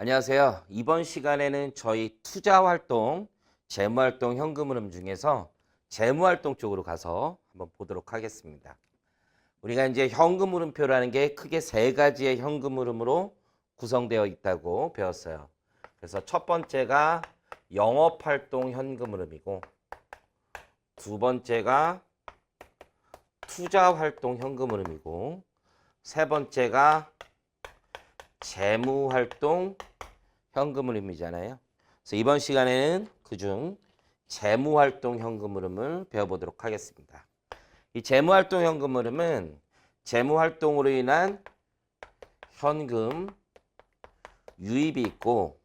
안녕하세요. 이번 시간에는 저희 투자활동, 재무활동, 현금흐름 중에서 재무활동 쪽으로 가서 한번 보도록 하겠습니다. 우리가 이제 현금흐름표라는 게 크게 세 가지의 현금흐름으로 구성되어 있다고 배웠어요. 그래서 첫 번째가 영업활동 현금흐름이고, 두 번째가 투자활동 현금흐름이고, 세 번째가 재무활동 현금흐름이잖아요. 그래서 이번 시간에는 그중 재무활동 현금흐름을 배워보도록 하겠습니다. 이 재무활동 현금흐름은 재무활동으로 인한 현금 유입이 있고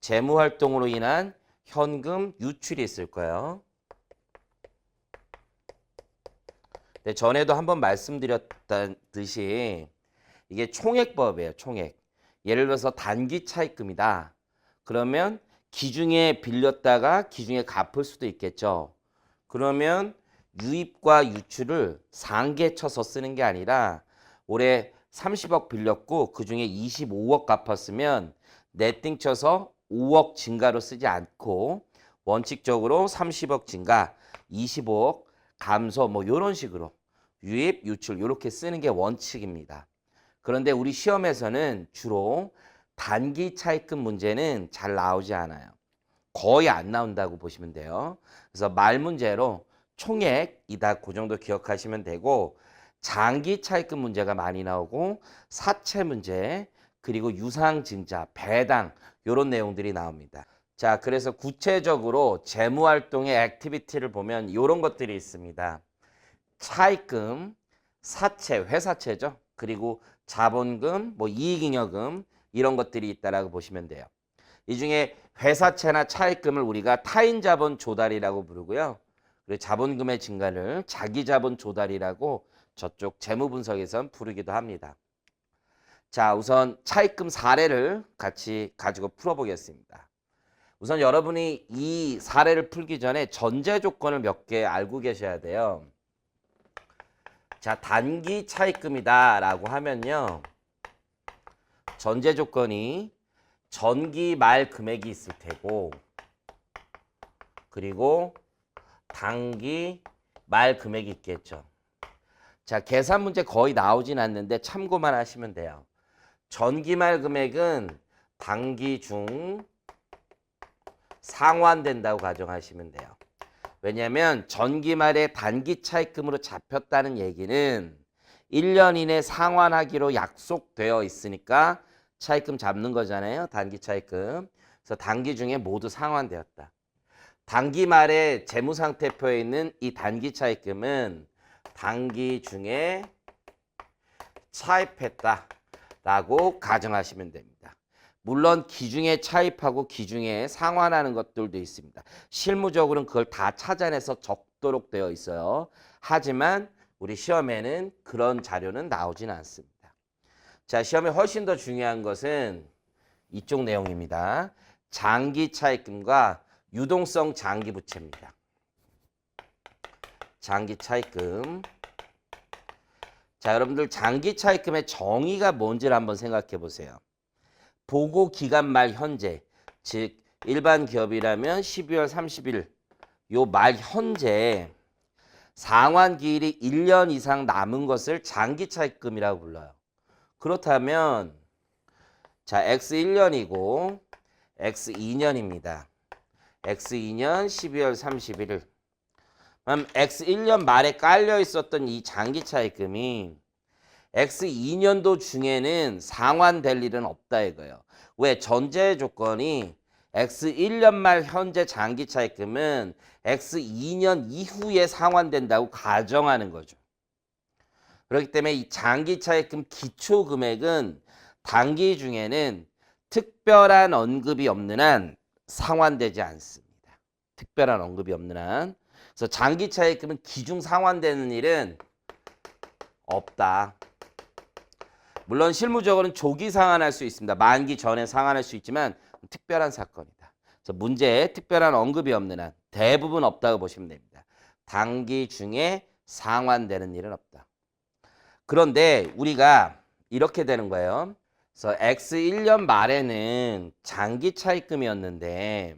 재무활동으로 인한 현금 유출이 있을 거예요. 네, 전에도 한번 말씀드렸듯이 이게 총액법이에요. 총액. 예를 들어서 단기 차입금이다. 그러면 기중에 빌렸다가 기중에 갚을 수도 있겠죠. 그러면 유입과 유출을 상계 쳐서 쓰는 게 아니라 올해 30억 빌렸고 그중에 25억 갚았으면 네팅 쳐서 5억 증가로 쓰지 않고 원칙적으로 30억 증가, 25억 감소 뭐 이런 식으로 유입, 유출 이렇게 쓰는 게 원칙입니다. 그런데 우리 시험에서는 주로 단기 차입금 문제는 잘 나오지 않아요. 거의 안 나온다고 보시면 돼요. 그래서 말 문제로 총액이다 그 정도 기억하시면 되고 장기 차입금 문제가 많이 나오고 사채 문제 그리고 유상증자, 배당 이런 내용들이 나옵니다. 자, 그래서 구체적으로 재무활동의 액티비티를 보면 이런 것들이 있습니다. 차입금, 사채, 회사채죠. 그리고 자본금, 뭐 이익잉여금 이런 것들이 있다라고 보시면 돼요. 이 중에 회사채나 차입금을 우리가 타인자본 조달이라고 부르고요. 그리고 자본금의 증가를 자기자본 조달이라고 저쪽 재무분석에선 부르기도 합니다. 자, 우선 차입금 사례를 같이 가지고 풀어보겠습니다. 우선 여러분이 이 사례를 풀기 전에 전제 조건을 몇 개 알고 계셔야 돼요. 자, 단기 차입금이다 라고 하면요. 전제 조건이 전기 말 금액이 있을 테고 그리고 단기 말 금액이 있겠죠. 자, 계산 문제 거의 나오진 않는데 참고만 하시면 돼요. 전기 말 금액은 단기 중 상환된다고 가정하시면 돼요. 왜냐하면 전기 말에 단기 차입금으로 잡혔다는 얘기는 1년 이내 상환하기로 약속되어 있으니까 차입금 잡는 거잖아요. 단기 차입금. 그래서 단기 중에 모두 상환되었다. 단기 말에 재무상태표에 있는 이 단기 차입금은 단기 중에 차입했다라고 가정하시면 됩니다. 물론 기중에 차입하고 기중에 상환하는 것들도 있습니다. 실무적으로는 그걸 다 찾아내서 적도록 되어 있어요. 하지만 우리 시험에는 그런 자료는 나오진 않습니다. 자, 시험에 훨씬 더 중요한 것은 이쪽 내용입니다. 장기 차입금과 유동성 장기 부채입니다. 장기 차입금. 자, 여러분들 장기 차입금의 정의가 뭔지를 한번 생각해 보세요. 보고 기간 말 현재, 즉 일반 기업이라면 12월 30일 요 말 현재 상환 기일이 1년 이상 남은 것을 장기 차입금이라고 불러요. 그렇다면 자, X 1년이고 X 2년입니다. X 2년 12월 31일. 그럼 X 1년 말에 깔려 있었던 이 장기 차입금이 X 2년도 중에는 상환될 일은 없다 이거예요. 왜? 전제 조건이 X 1년 말 현재 장기 차입금은 X 2년 이후에 상환된다고 가정하는 거죠. 그렇기 때문에 이 장기 차입금 기초 금액은 단기 중에는 특별한 언급이 없는 한 상환되지 않습니다. 특별한 언급이 없는 한. 그래서 장기 차입금은 기중 상환되는 일은 없다. 물론 실무적으로는 조기 상환할 수 있습니다. 만기 전에 상환할 수 있지만 특별한 사건이다. 그래서 문제에 특별한 언급이 없는 한 대부분 없다고 보시면 됩니다. 단기 중에 상환되는 일은 없다. 그런데 우리가 이렇게 되는 거예요. 그래서 X 1년 말에는 장기 차입금이었는데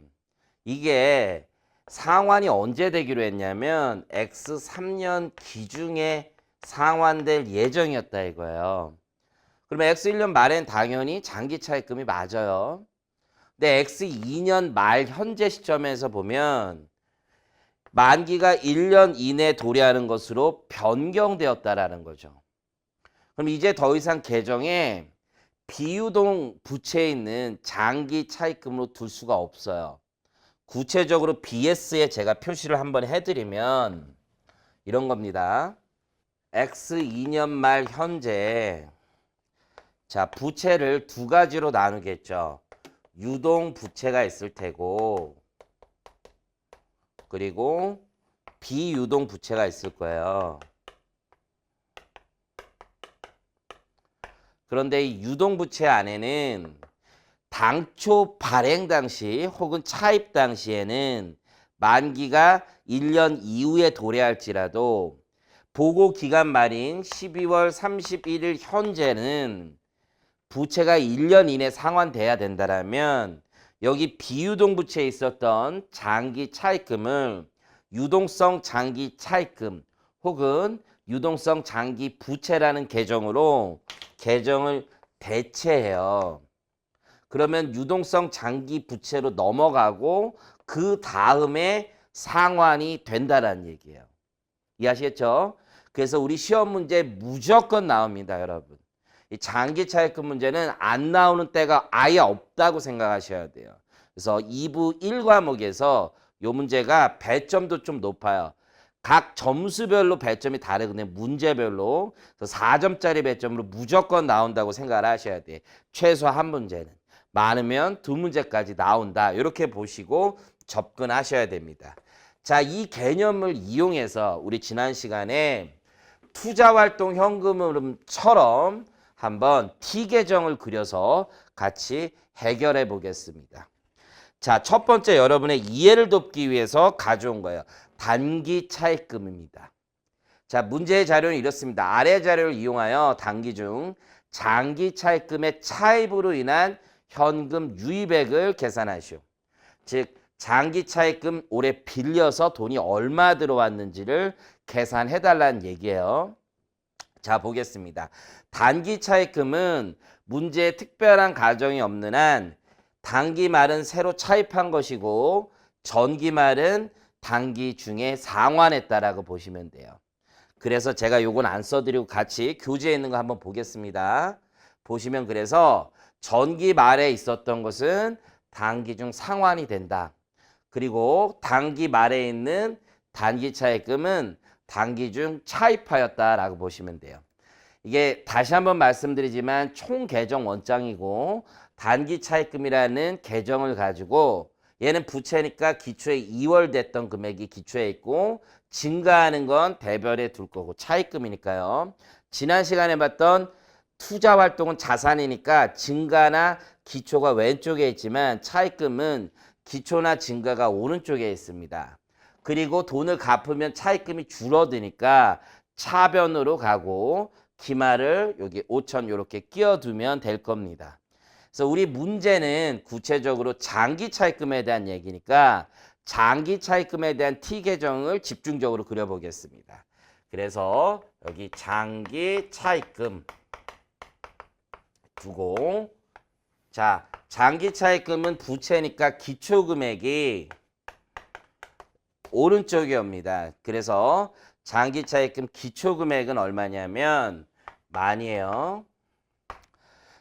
이게 상환이 언제 되기로 했냐면 X 3년 기중에 상환될 예정이었다 이거예요. 그러면 X 1년 말엔 당연히 장기 차입금이 맞아요. 근데 X 2년 말 현재 시점에서 보면 만기가 1년 이내 도래하는 것으로 변경되었다라는 거죠. 그럼 이제 더 이상 계정에 비유동 부채에 있는 장기 차입금으로 둘 수가 없어요. 구체적으로 BS에 제가 표시를 한번 해드리면 이런 겁니다. X 2년 말 현재 자 부채를 두 가지로 나누겠죠. 유동 부채가 있을 테고 그리고 비유동 부채가 있을 거예요. 그런데 이 유동 부채 안에는 당초 발행 당시 혹은 차입 당시에는 만기가 1년 이후에 도래할지라도 보고 기간 말인 12월 31일 현재는 부채가 1년 이내 상환돼야 된다라면 여기 비유동 부채에 있었던 장기 차입금을 유동성 장기 차입금 혹은 유동성 장기 부채라는 계정으로 계정을 대체해요. 그러면 유동성 장기 부채로 넘어가고 그 다음에 상환이 된다라는 얘기예요. 이해하시겠죠? 그래서 우리 시험 문제 무조건 나옵니다, 여러분. 이 장기 차입금 문제는 안 나오는 때가 아예 없다고 생각하셔야 돼요. 그래서 2부 1과목에서 이 문제가 배점도 좀 높아요. 각 점수별로 배점이 다르거든요. 문제별로. 그래서 4점짜리 배점으로 무조건 나온다고 생각을 하셔야 돼요. 최소 한 문제는. 많으면 두 문제까지 나온다. 이렇게 보시고 접근하셔야 됩니다. 자, 이 개념을 이용해서 우리 지난 시간에 투자활동 현금 흐름처럼 한번 T계정을 그려서 같이 해결해 보겠습니다. 자, 첫 번째 여러분의 이해를 돕기 위해서 가져온 거예요. 단기 차입금입니다. 자, 문제의 자료는 이렇습니다. 아래 자료를 이용하여 단기 중 장기 차입금의 차입으로 인한 현금 유입액을 계산하시오. 즉 장기 차입금 올해 빌려서 돈이 얼마 들어왔는지를 계산해달라는 얘기예요. 자, 보겠습니다. 단기 차입금은 문제에 특별한 가정이 없는 한 단기 말은 새로 차입한 것이고 전기 말은 단기 중에 상환했다라고 보시면 돼요. 그래서 제가 요건 안 써드리고 같이 교재에 있는 거 한번 보겠습니다. 보시면 그래서 전기 말에 있었던 것은 단기 중 상환이 된다. 그리고 단기 말에 있는 단기 차입금은 단기 중 차입하였다라고 보시면 돼요. 이게 다시 한번 말씀드리지만 총 계정 원장이고 단기 차입금이라는 계정을 가지고 얘는 부채니까 기초에 2월 됐던 금액이 기초에 있고 증가하는 건 대별에 둘 거고 차입금이니까요. 지난 시간에 봤던 투자 활동은 자산이니까 증가나 기초가 왼쪽에 있지만 차입금은 기초나 증가가 오른쪽에 있습니다. 그리고 돈을 갚으면 차입금이 줄어드니까 차변으로 가고 기말을 여기 5천 이렇게 끼워두면 될 겁니다. 그래서 우리 문제는 구체적으로 장기 차입금에 대한 얘기니까 장기 차입금에 대한 T계정을 집중적으로 그려보겠습니다. 그래서 여기 장기 차입금 두고 자, 장기 차입금은 부채니까 기초금액이 오른쪽에 옵니다. 그래서 장기 차입금 기초금액은 얼마냐면 만이에요.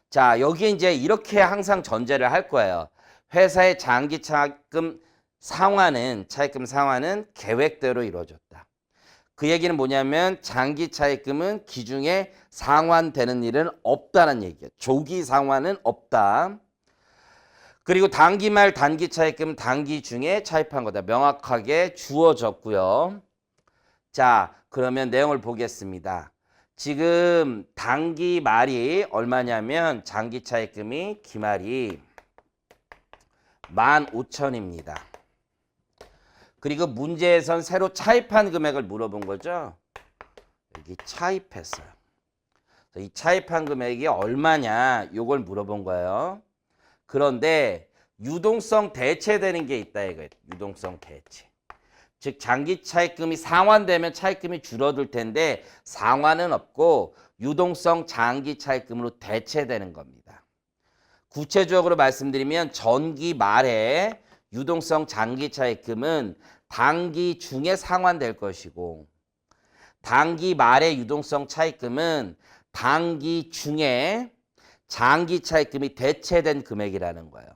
자, 여기 이제 이렇게 항상 전제를 할 거예요. 회사의 장기 차입금 차입금 상환은 계획대로 이루어졌다. 그 얘기는 뭐냐면 장기 차입금은 기중에 상환되는 일은 없다는 얘기예요. 조기 상환은 없다. 그리고 단기 말 단기 차입금 단기 중에 차입한 거다. 명확하게 주어졌고요. 자, 그러면 내용을 보겠습니다. 지금 단기 말이 얼마냐면 장기 차입금이 기말이 15,000입니다. 그리고 문제에선 새로 차입한 금액을 물어본 거죠. 여기 차입했어요. 이 차입한 금액이 얼마냐 요걸 물어본 거예요. 그런데 유동성 대체되는 게 있다 이거예요. 유동성 대체. 즉 장기 차입금이 상환되면 차입금이 줄어들 텐데 상환은 없고 유동성 장기 차입금으로 대체되는 겁니다. 구체적으로 말씀드리면 전기 말에 유동성 장기 차입금은 단기 중에 상환될 것이고 단기 말의 유동성 차입금은 단기 중에 장기 차입금이 대체된 금액이라는 거예요.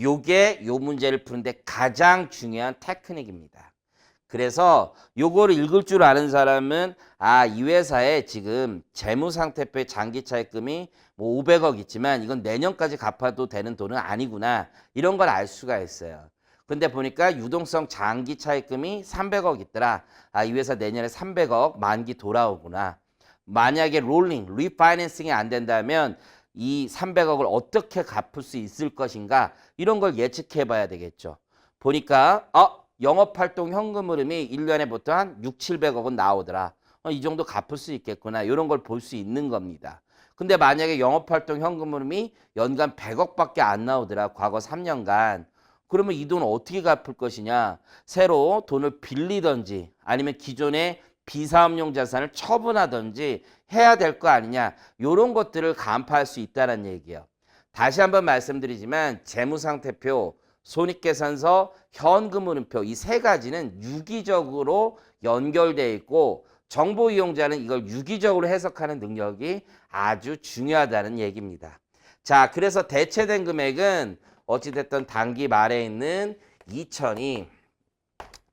요게 요 문제를 푸는데 가장 중요한 테크닉입니다. 그래서 요거를 읽을 줄 아는 사람은 이 회사에 지금 재무상태표의 장기 차입금이 뭐 500억 있지만 이건 내년까지 갚아도 되는 돈은 아니구나. 이런 걸 알 수가 있어요. 근데 보니까 유동성 장기 차입금이 300억 있더라. 이 회사 내년에 300억 만기 돌아오구나. 만약에 롤링, 리파이낸싱이 안 된다면 이 300억을 어떻게 갚을 수 있을 것인가 이런 걸 예측해 봐야 되겠죠. 보니까 영업활동 현금 흐름이 1년에 보통 한 6, 700억은 나오더라. 이 정도 갚을 수 있겠구나. 이런 걸 볼 수 있는 겁니다. 근데 만약에 영업활동 현금 흐름이 연간 100억밖에 안 나오더라. 과거 3년간. 그러면 이 돈 어떻게 갚을 것이냐. 새로 돈을 빌리든지 아니면 기존의 비사업용 자산을 처분하든지 해야 될 거 아니냐. 이런 것들을 간파할 수 있다는 얘기예요. 다시 한번 말씀드리지만 재무상태표, 손익계산서, 현금흐름표 이 세 가지는 유기적으로 연결되어 있고 정보 이용자는 이걸 유기적으로 해석하는 능력이 아주 중요하다는 얘기입니다. 자, 그래서 대체된 금액은 어찌됐든 단기 말에 있는 2천이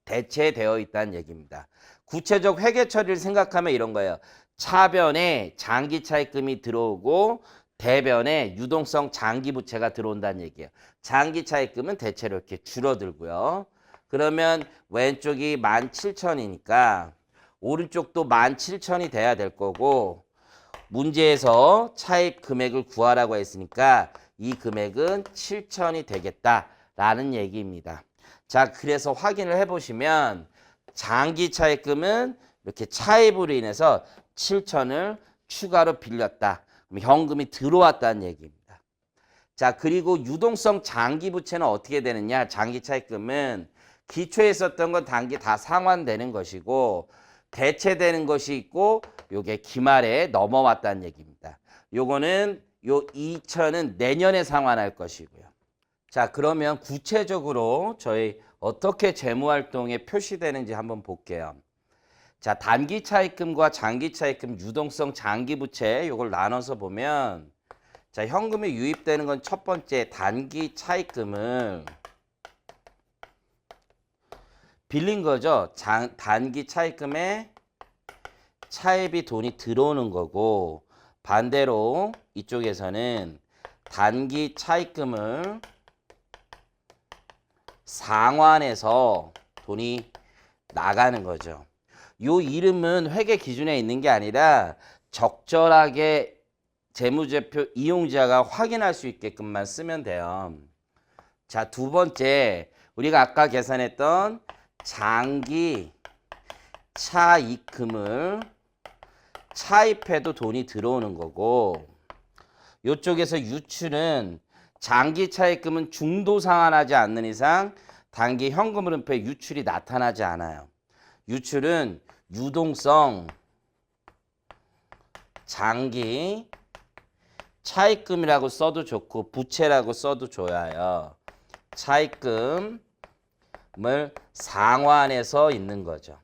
대체되어 있다는 얘기입니다. 구체적 회계 처리를 생각하면 이런 거예요. 차변에 장기 차입금이 들어오고 대변에 유동성 장기 부채가 들어온다는 얘기예요. 장기 차입금은 대체로 이렇게 줄어들고요. 그러면 왼쪽이 17,000이니까 오른쪽도 17,000이 돼야 될 거고 문제에서 차입 금액을 구하라고 했으니까 이 금액은 7,000이 되겠다라는 얘기입니다. 자, 그래서 확인을 해보시면 장기 차입금은 이렇게 차입으로 인해서 7,000을 추가로 빌렸다. 현금이 들어왔다는 얘기입니다. 자, 그리고 유동성 장기 부채는 어떻게 되느냐? 장기 차입금은 기초에 썼던 건 단기 다 상환되는 것이고 대체되는 것이 있고 요게 기말에 넘어왔다는 얘기입니다. 요거는 요 2천은 내년에 상환할 것이고요. 자, 그러면 구체적으로 저희 어떻게 재무활동에 표시되는지 한번 볼게요. 자, 단기 차입금과 장기 차입금 유동성 장기 부채 요걸 나눠서 보면 자, 현금이 유입되는 건 첫 번째 단기 차입금을 빌린 거죠. 단기 차입금에 차입이 돈이 들어오는 거고 반대로 이쪽에서는 단기 차입금을 상환해서 돈이 나가는 거죠. 요 이름은 회계 기준에 있는 게 아니라 적절하게 재무제표 이용자가 확인할 수 있게끔만 쓰면 돼요. 자, 두 번째 우리가 아까 계산했던 장기 차입금을 차입해도 돈이 들어오는 거고 이쪽에서 유출은 장기 차입금은 중도 상환하지 않는 이상 단기 현금 흐름표에 유출이 나타나지 않아요. 유출은 유동성 장기 차입금이라고 써도 좋고 부채라고 써도 좋아요. 차입금을 상환해서 있는 거죠.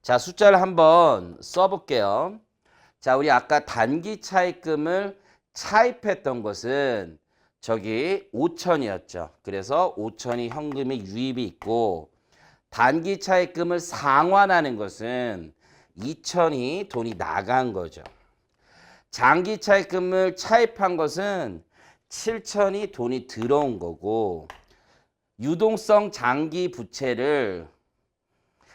자, 숫자를 한번 써볼게요. 자, 우리 아까 단기 차입금을 차입했던 것은 저기 5천이었죠. 그래서 5천이 현금이 유입이 있고 단기 차입금을 상환하는 것은 2천이 돈이 나간 거죠. 장기 차입금을 차입한 것은 7천이 돈이 들어온 거고 유동성 장기 부채를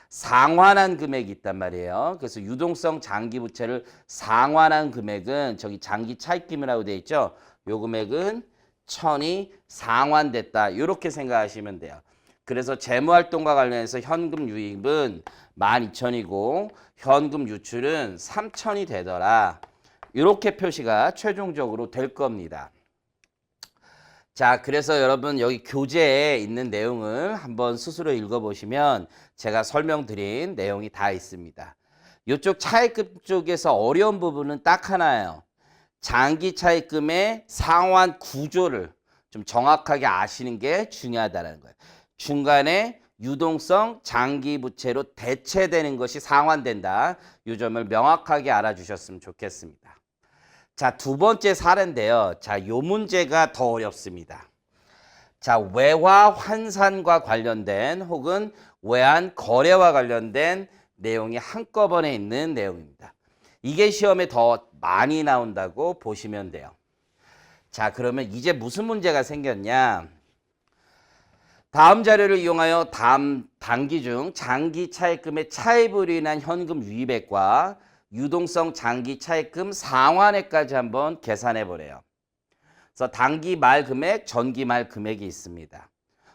상환한 금액이 있단 말이에요. 그래서 유동성 장기 부채를 상환한 금액은 저기 장기 차입금이라고 되어 있죠. 요 금액은 1,000이 상환됐다. 이렇게 생각하시면 돼요. 그래서 재무활동과 관련해서 현금 유입은 12,000이고 현금 유출은 3,000이 되더라. 이렇게 표시가 최종적으로 될 겁니다. 자, 그래서 여러분 여기 교재에 있는 내용을 한번 스스로 읽어보시면 제가 설명드린 내용이 다 있습니다. 이쪽 차입금 쪽에서 어려운 부분은 딱 하나예요. 장기 차입금의 상환 구조를 좀 정확하게 아시는 게 중요하다는 거예요. 중간에 유동성 장기 부채로 대체되는 것이 상환된다. 이 점을 명확하게 알아주셨으면 좋겠습니다. 자, 두 번째 사례인데요. 자, 요 문제가 더 어렵습니다. 자, 외화 환산과 관련된 혹은 외환 거래와 관련된 내용이 한꺼번에 있는 내용입니다. 이게 시험에 더 많이 나온다고 보시면 돼요. 자, 그러면 이제 무슨 문제가 생겼냐? 다음 자료를 이용하여 다음 단기 중 장기 차입금의 차입으로 인한 현금 유입액과 유동성 장기 차입금 상환액까지 한번 계산해 보래요. 그래서 단기 말 금액, 전기 말 금액이 있습니다.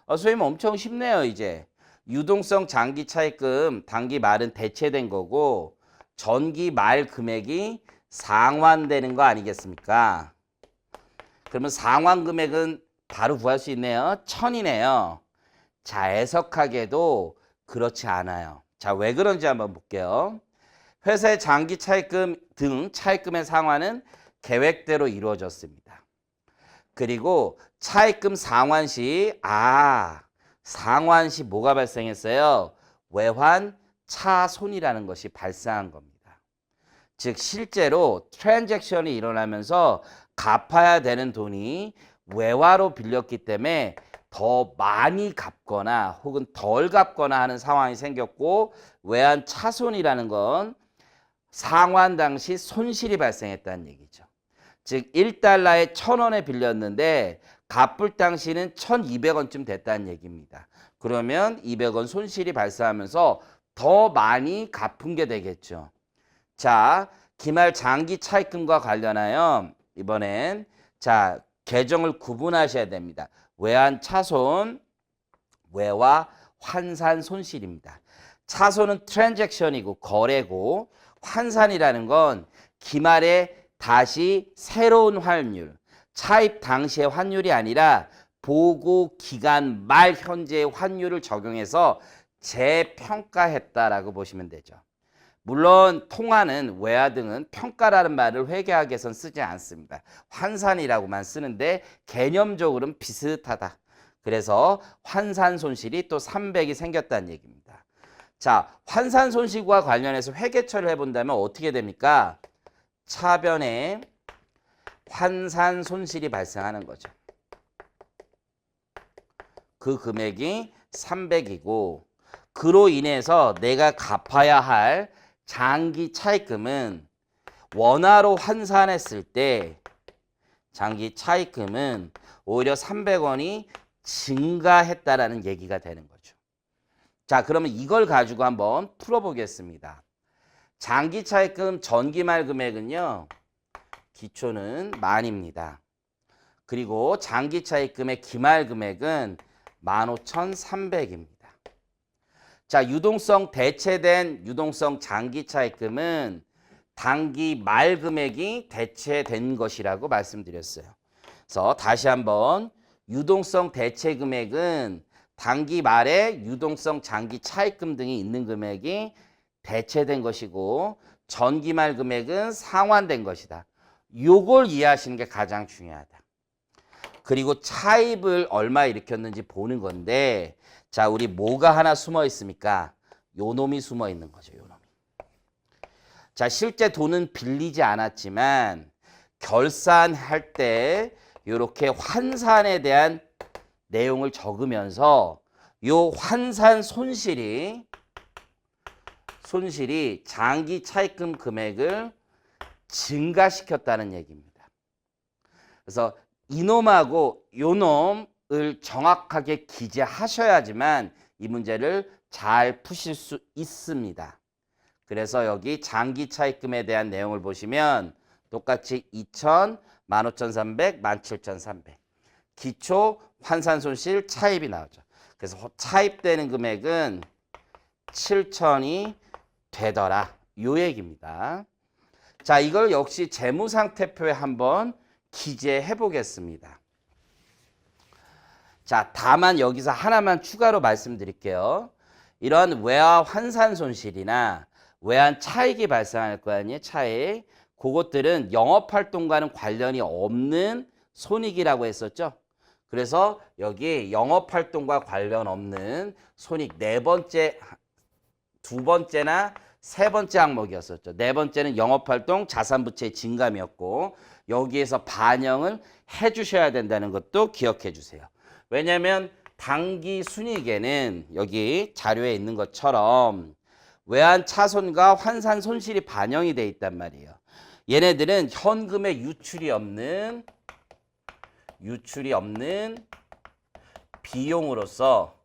선생님 엄청 쉽네요. 이제 유동성 장기 차입금 단기 말은 대체된 거고 전기 말 금액이 상환되는 거 아니겠습니까? 그러면 상환 금액은 바로 구할 수 있네요. 1000이네요. 자, 애석하게도 그렇지 않아요. 자, 왜 그런지 한번 볼게요. 회사의 장기 차입금 등 차입금의 상환은 계획대로 이루어졌습니다. 그리고 차입금 상환 시 상환 시 뭐가 발생했어요? 외환 차손이라는 것이 발생한 겁니다. 즉 실제로 트랜잭션이 일어나면서 갚아야 되는 돈이 외화로 빌렸기 때문에 더 많이 갚거나 혹은 덜 갚거나 하는 상황이 생겼고 외환 차손이라는 건 상환 당시 손실이 발생했다는 얘기죠. 즉 1달러에 1000원에 빌렸는데 갚을 당시는 1200원쯤 됐다는 얘기입니다. 그러면 200원 손실이 발생하면서 더 많이 갚은 게 되겠죠. 자, 기말 장기 차입금과 관련하여 이번엔 자, 계정을 구분하셔야 됩니다. 외환 차손, 외화 환산 손실입니다. 차손은 트랜잭션이고 거래고 환산이라는 건 기말에 다시 새로운 환율, 차입 당시의 환율이 아니라 보고 기간 말 현재의 환율을 적용해서 재평가했다라고 보시면 되죠. 물론 통화는 외화 등은 평가라는 말을 회계학에선 쓰지 않습니다. 환산이라고만 쓰는데 개념적으로는 비슷하다. 그래서 환산 손실이 또 300이 생겼다는 얘기입니다. 자, 환산 손실과 관련해서 회계처리를 해본다면 어떻게 됩니까? 차변에 환산 손실이 발생하는 거죠. 그 금액이 300이고 그로 인해서 내가 갚아야 할 장기 차입금은 원화로 환산했을 때 장기 차입금은 오히려 300원이 증가했다라는 얘기가 되는 거죠. 자, 그러면 이걸 가지고 한번 풀어보겠습니다. 장기 차입금 전기말 금액은요. 기초는 만입니다. 그리고 장기 차입금의 기말 금액은 15,300입니다. 자, 유동성 대체된 유동성 장기 차입금은 단기 말 금액이 대체된 것이라고 말씀드렸어요. 그래서 다시 한번 유동성 대체 금액은 단기 말에 유동성 장기 차입금 등이 있는 금액이 대체된 것이고 전기 말 금액은 상환된 것이다. 요걸 이해하시는 게 가장 중요하다. 그리고 차입을 얼마 일으켰는지 보는 건데 자, 우리 뭐가 하나 숨어 있습니까? 요 놈이 숨어 있는 거죠. 요 놈이. 자, 실제 돈은 빌리지 않았지만 결산할 때 이렇게 환산에 대한 내용을 적으면서 요 환산 손실이 장기 차입금 금액을 증가시켰다는 얘기입니다. 그래서 이놈하고 요놈을 정확하게 기재하셔야지만 이 문제를 잘 푸실 수 있습니다. 그래서 여기 장기 차입금에 대한 내용을 보시면 똑같이 2,000, 15,300, 17,300 기초 환산 손실 차입이 나오죠. 그래서 차입되는 금액은 7,000이 되더라. 요 얘기입니다. 자, 이걸 역시 재무상태표에 한번 기재해 보겠습니다. 자, 다만 여기서 하나만 추가로 말씀드릴게요. 이런 외화 환산 손실이나 외환 차익이 발생할 거 아니에요? 차익. 그것들은 영업활동과는 관련이 없는 손익이라고 했었죠. 그래서 여기 영업활동과 관련 없는 손익 두 번째나 세 번째 항목이었었죠. 네 번째는 영업활동 자산부채의 증감이었고 여기에서 반영을 해주셔야 된다는 것도 기억해 주세요. 왜냐하면 당기 순이익에는 여기 자료에 있는 것처럼 외환 차손과 환산 손실이 반영이 돼 있단 말이에요. 얘네들은 현금의 유출이 없는 비용으로서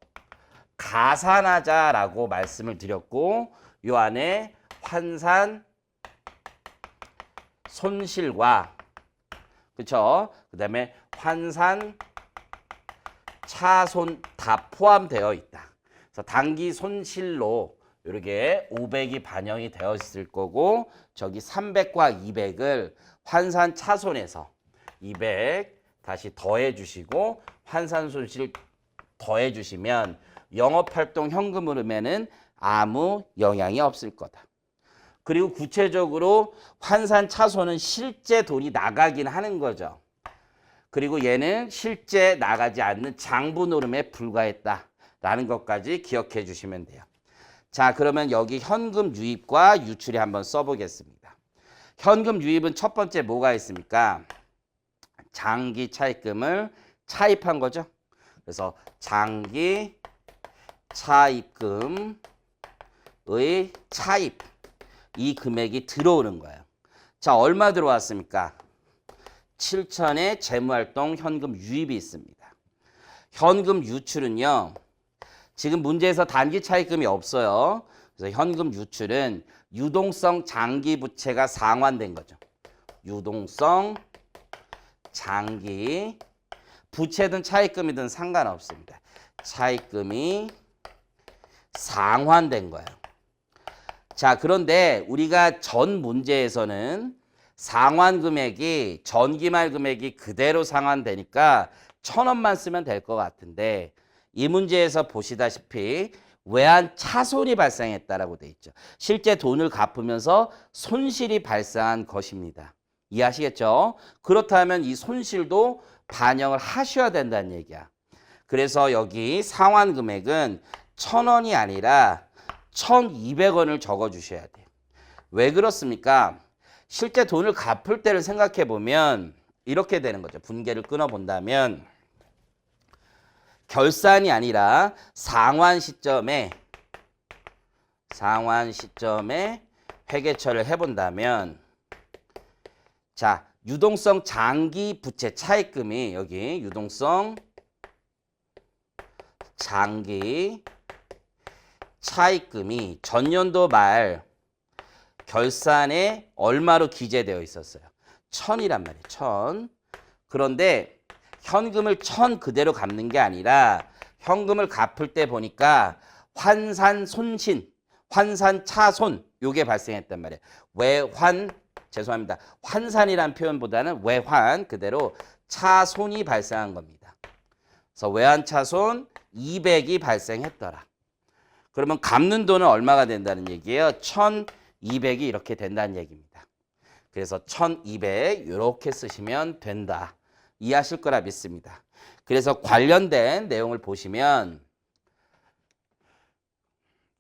가산하자라고 말씀을 드렸고 요 안에 환산 손실과 그쵸? 그다음에 환산 차손 다 포함되어 있다. 그래서 당기 손실로 이렇게 500이 반영이 되어 있을 거고 저기 300과 200을 환산 차손에서 200 다시 더해 주시고 환산 손실 더해 주시면 영업활동 현금 흐름에는 아무 영향이 없을 거다. 그리고 구체적으로 환산 차손은 실제 돈이 나가긴 하는 거죠. 그리고 얘는 실제 나가지 않는 장부 노름에 불과했다라는 것까지 기억해 주시면 돼요. 자, 그러면 여기 현금 유입과 유출이 한번 써보겠습니다. 현금 유입은 첫 번째 뭐가 있습니까? 장기 차입금을 차입한 거죠. 그래서 장기 차입금의 차입, 이 금액이 들어오는 거예요. 자, 얼마 들어왔습니까? 7천의 재무활동 현금 유입이 있습니다. 현금 유출은요. 지금 문제에서 단기 차입금이 없어요. 그래서 현금 유출은 유동성 장기 부채가 상환된 거죠. 유동성 장기 부채든 차입금이든 상관없습니다. 차입금이 상환된 거예요. 자, 그런데 우리가 전 문제에서는 상환 금액이 전기말 금액이 그대로 상환되니까 1,000원만 쓰면 될 것 같은데 이 문제에서 보시다시피 외환 차손이 발생했다라고 돼 있죠. 실제 돈을 갚으면서 손실이 발생한 것입니다. 이해하시겠죠? 그렇다면 이 손실도 반영을 하셔야 된다는 얘기야. 그래서 여기 상환 금액은 1,000원이 아니라 1,200원을 적어 주셔야 돼요. 왜 그렇습니까? 실제 돈을 갚을 때를 생각해 보면 이렇게 되는 거죠. 분계를 끊어 본다면 결산이 아니라 상환 시점에 회계처를 해본다면 자, 유동성 장기 부채 차입금이 여기 유동성 장기 차입금이 전년도 말 결산에 얼마로 기재되어 있었어요? 1,000이란 말이에요. 1,000. 그런데 현금을 1,000 그대로 갚는 게 아니라 현금을 갚을 때 보니까 환산 손실, 환산 차손 요게 발생했단 말이에요. 환산이란 표현보다는 외환 그대로 차손이 발생한 겁니다. 그래서 외환 차손 200이 발생했더라. 그러면 갚는 돈은 얼마가 된다는 얘기예요? 1,200이 이렇게 된다는 얘기입니다. 그래서 1,200 이렇게 쓰시면 된다. 이해하실 거라 믿습니다. 그래서 관련된 내용을 보시면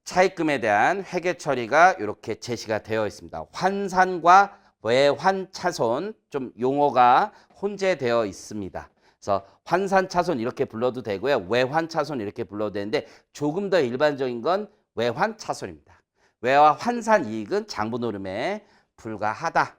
차입금에 대한 회계 처리가 이렇게 제시가 되어 있습니다. 환산과 외환 차손 좀 용어가 혼재되어 있습니다. 그래서 환산 차손 이렇게 불러도 되고요. 외환 차손 이렇게 불러도 되는데 조금 더 일반적인 건 외환 차손입니다. 외화 환산 이익은 장부 노름에 불과하다.